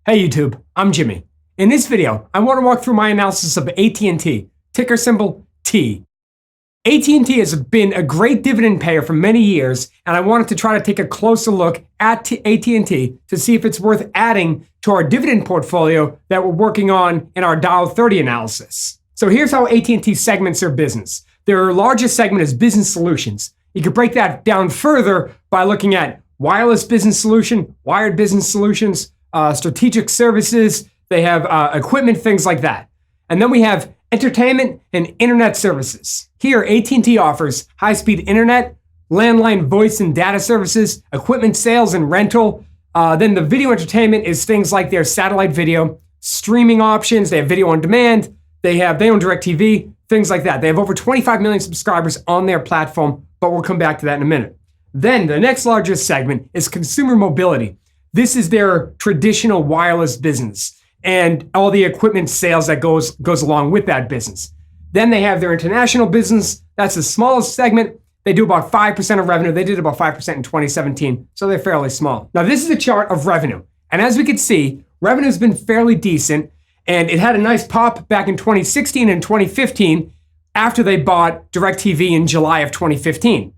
Hey YouTube, I'm Jimmy. In this video, I want to walk through my analysis of AT&T, ticker symbol T. AT&T has been a great dividend payer for many years, and I wanted to try to take a closer look at AT&T to see if it's worth adding to our dividend portfolio that we're working on in our Dow 30 analysis. So here's how AT&T segments their business. Their largest segment is business solutions. You could break that down further by looking at wireless business solution, wired business solutions, strategic services. They have equipment, things like that. And then we have entertainment and internet services. Here, AT&T offers high-speed internet, landline voice and data services, equipment sales and rental. Then the video entertainment is things like their satellite video, streaming options. They have video on demand. They own DirecTV, things like that. They have over 25 million subscribers on their platform, but we'll come back to that in a minute. Then the next largest segment is consumer mobility. This is their traditional wireless business and all the equipment sales that goes along with that business. Then they have their international business. That's the smallest segment. They do about 5% of revenue. They did about 5% in 2017, so they're fairly small. Now, this is a chart of revenue. And as we can see, revenue has been fairly decent, and it had a nice pop back in 2016 and 2015 after they bought DirecTV in July of 2015.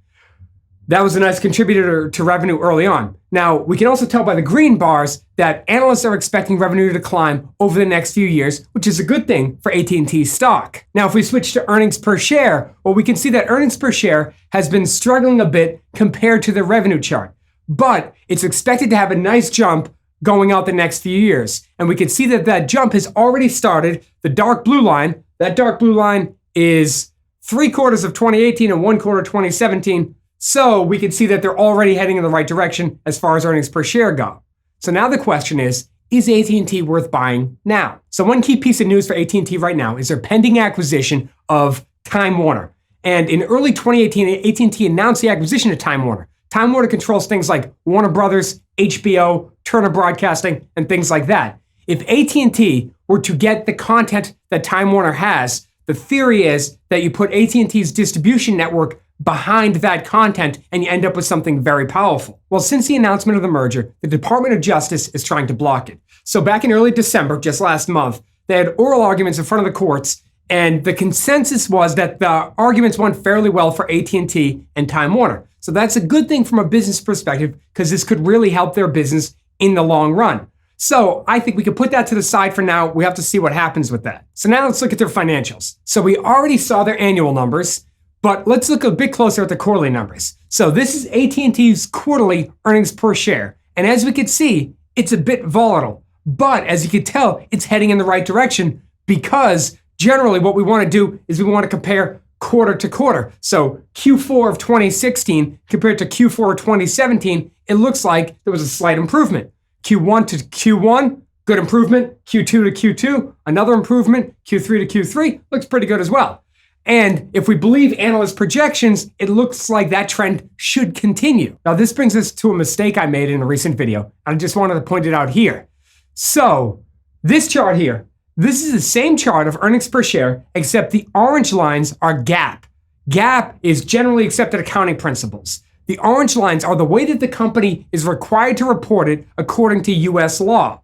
That was a nice contributor to revenue early on. Now, we can also tell by the green bars that analysts are expecting revenue to climb over the next few years, which is a good thing for AT&T stock. Now, if we switch to earnings per share, well, we can see that earnings per share has been struggling a bit compared to the revenue chart, but it's expected to have a nice jump going out the next few years. And we can see that that jump has already started. The dark blue line, that dark blue line is 3/4 of 2018 and 1/4 of 2017. So we can see that they're already heading in the right direction as far as earnings per share go. So now the question is AT&T worth buying now? So one key piece of news for AT&T right now is their pending acquisition of Time Warner. And in early 2018, AT&T announced the acquisition of Time Warner. Time Warner controls things like Warner Brothers, HBO, Turner Broadcasting, and things like that. If AT&T were to get the content that Time Warner has, the theory is that you put AT&T's distribution network behind that content and you end up with something very powerful. Well, since the announcement of the merger, the Department of Justice is trying to block it. So back in early December, just last month, they had oral arguments in front of the courts, and the consensus was that the arguments went fairly well for AT&T and Time Warner. So that's a good thing from a business perspective because this could really help their business in the long run. So I think we could put that to the side for now. We have to see what happens with that. So now let's look at their financials. So we already saw their annual numbers, but let's look a bit closer at the quarterly numbers. So this is AT&T's quarterly earnings per share. And as we can see, it's a bit volatile. But as you can tell, it's heading in the right direction because generally what we want to do is we want to compare quarter to quarter. So Q4 of 2016 compared to Q4 of 2017, it looks like there was a slight improvement. Q1 to Q1, good improvement. Q2 to Q2, another improvement. Q3 to Q3, looks pretty good as well. And if we believe analyst projections, it looks like that trend should continue. Now, this brings us to a mistake I made in a recent video. I just wanted to point it out here. So this chart here, this is the same chart of earnings per share, except the orange lines are GAAP. GAAP is generally accepted accounting principles. The orange lines are the way that the company is required to report it according to US law.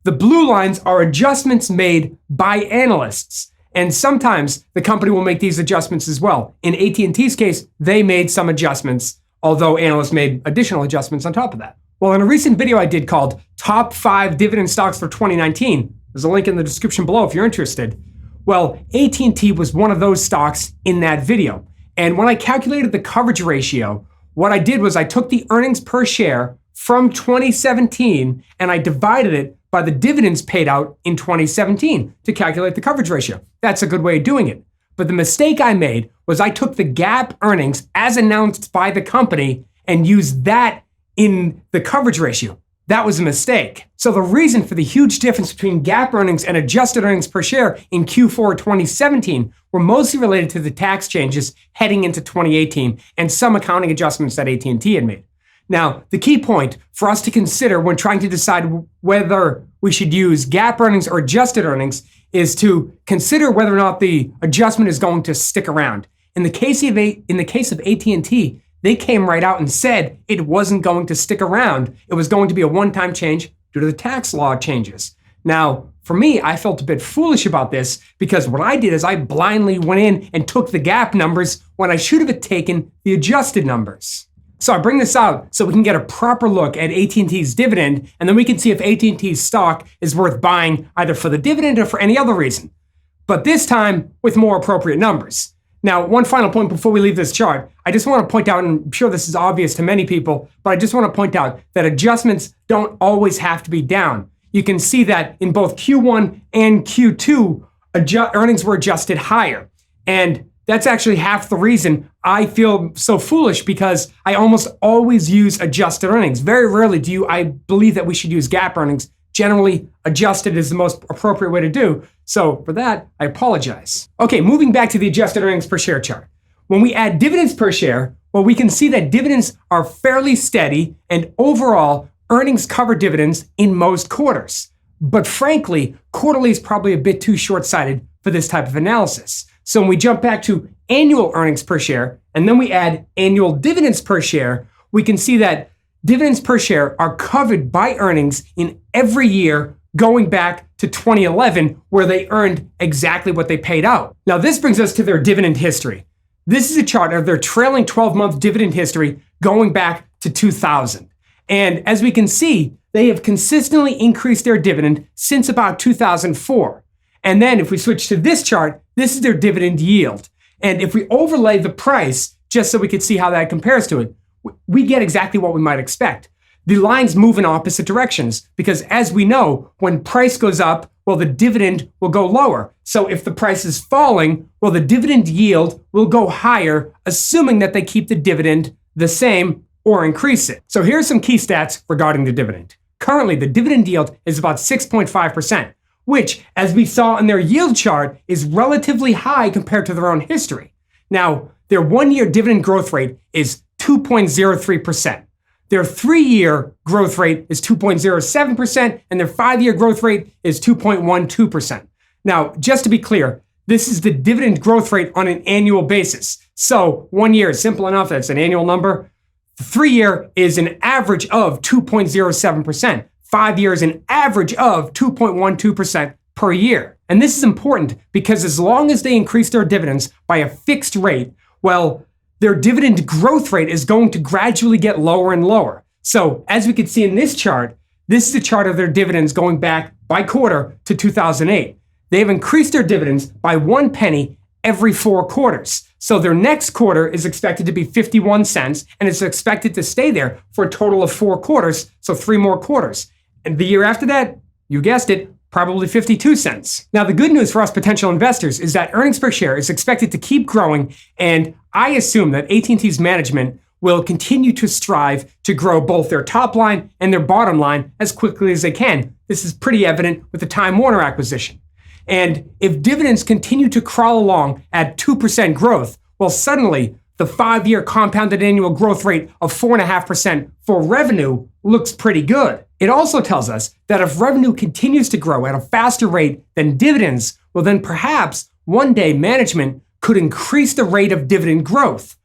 The blue lines are adjustments made by analysts. And sometimes the company will make these adjustments as well. In AT&T's case, they made some adjustments, although analysts made additional adjustments on top of that. Well, in a recent video I did called Top 5 Dividend Stocks for 2019, there's a link in the description below if you're interested. Well, AT&T was one of those stocks in that video. And when I calculated the coverage ratio, what I did was I took the earnings per share from 2017 and I divided it by the dividends paid out in 2017 to calculate the coverage ratio. That's a good way of doing it. But the mistake I made was I took the GAAP earnings as announced by the company and used that in the coverage ratio. That was a mistake. So the reason for the huge difference between GAAP earnings and adjusted earnings per share in Q4 2017 were mostly related to the tax changes heading into 2018 and some accounting adjustments that AT&T had made. Now, the key point for us to consider when trying to decide whether we should use GAAP earnings or adjusted earnings is to consider whether or not the adjustment is going to stick around. In the case of AT&T, they came right out and said it wasn't going to stick around. It was going to be a one-time change due to the tax law changes. Now, for me, I felt a bit foolish about this because what I did is I blindly went in and took the GAAP numbers when I should have taken the adjusted numbers. So I bring this out so we can get a proper look at AT&T's dividend, and then we can see if AT&T's stock is worth buying either for the dividend or for any other reason. But this time with more appropriate numbers. Now, one final point before we leave this chart, I just want to point out, and I'm sure this is obvious to many people, but I just want to point out that adjustments don't always have to be down. You can see that in both Q1 and Q2, earnings were adjusted higher. And that's actually half the reason I feel so foolish, because I almost always use adjusted earnings. Very rarely do I believe that we should use GAAP earnings. Generally, adjusted is the most appropriate way to do. So for that, I apologize. Okay, moving back to the adjusted earnings per share chart. When we add dividends per share, well, we can see that dividends are fairly steady, and overall, earnings cover dividends in most quarters. But frankly, quarterly is probably a bit too short-sighted for this type of analysis. So when we jump back to annual earnings per share, and then we add annual dividends per share, we can see that dividends per share are covered by earnings in every year going back to 2011, where they earned exactly what they paid out. Now, this brings us to their dividend history. This is a chart of their trailing 12-month dividend history going back to 2000. And as we can see, they have consistently increased their dividend since about 2004. And then if we switch to this chart, this is their dividend yield. And if we overlay the price, just so we could see how that compares to it, we get exactly what we might expect. The lines move in opposite directions because, as we know, when price goes up, well, the dividend will go lower. So if the price is falling, well, the dividend yield will go higher, assuming that they keep the dividend the same or increase it. So here's some key stats regarding the dividend. Currently, the dividend yield is about 6.5%, which, as we saw in their yield chart, is relatively high compared to their own history. Now, their one-year dividend growth rate is 2.03%. Their 3-year growth rate is 2.07%, and their 5-year growth rate is 2.12%. Now, just to be clear, this is the dividend growth rate on an annual basis. So 1 year is simple enough, that's an annual number. The 3-year is an average of 2.07%. 5 years, an average of 2.12% per year. And this is important because as long as they increase their dividends by a fixed rate, well, their dividend growth rate is going to gradually get lower and lower. So as we can see in this chart, this is a chart of their dividends going back by quarter to 2008. They've increased their dividends by 1 penny every 4 quarters. So their next quarter is expected to be 51 cents, and it's expected to stay there for a total of 4 quarters, so 3 more quarters. And the year after that, you guessed it, probably 52 cents. Now, the good news for us potential investors is that earnings per share is expected to keep growing, and I assume that AT&T's management will continue to strive to grow both their top line and their bottom line as quickly as they can. This is pretty evident with the Time Warner acquisition. And if dividends continue to crawl along at 2% growth, well, suddenly the 5-year compounded annual growth rate of 4.5% for revenue looks pretty good. It also tells us that if revenue continues to grow at a faster rate than dividends, well, then perhaps one day management could increase the rate of dividend growth.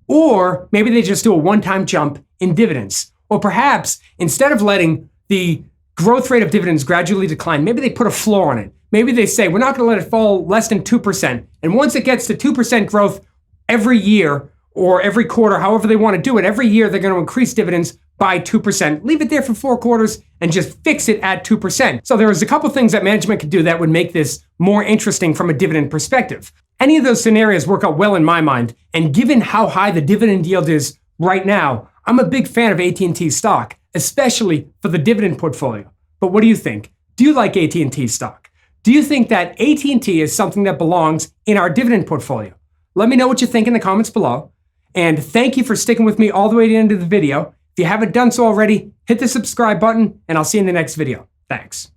Or maybe they just do a one-time jump in dividends. Or perhaps instead of letting the growth rate of dividends gradually decline, maybe they put a floor on it. Maybe they say, we're not going to let it fall less than 2%. And once it gets to 2% growth every year or every quarter, however they want to do it, every year they're going to increase dividends by 2%. Leave it there for 4 quarters and just fix it at 2%. So there's a couple things that management could do that would make this more interesting from a dividend perspective. Any of those scenarios work out well in my mind. And given how high the dividend yield is right now, I'm a big fan of AT&T stock, especially for the dividend portfolio. But what do you think? Do you like AT&T stock? Do you think that AT&T is something that belongs in our dividend portfolio? Let me know what you think in the comments below. And thank you for sticking with me all the way to the end of the video. If you haven't done so already, hit the subscribe button, and I'll see you in the next video. Thanks.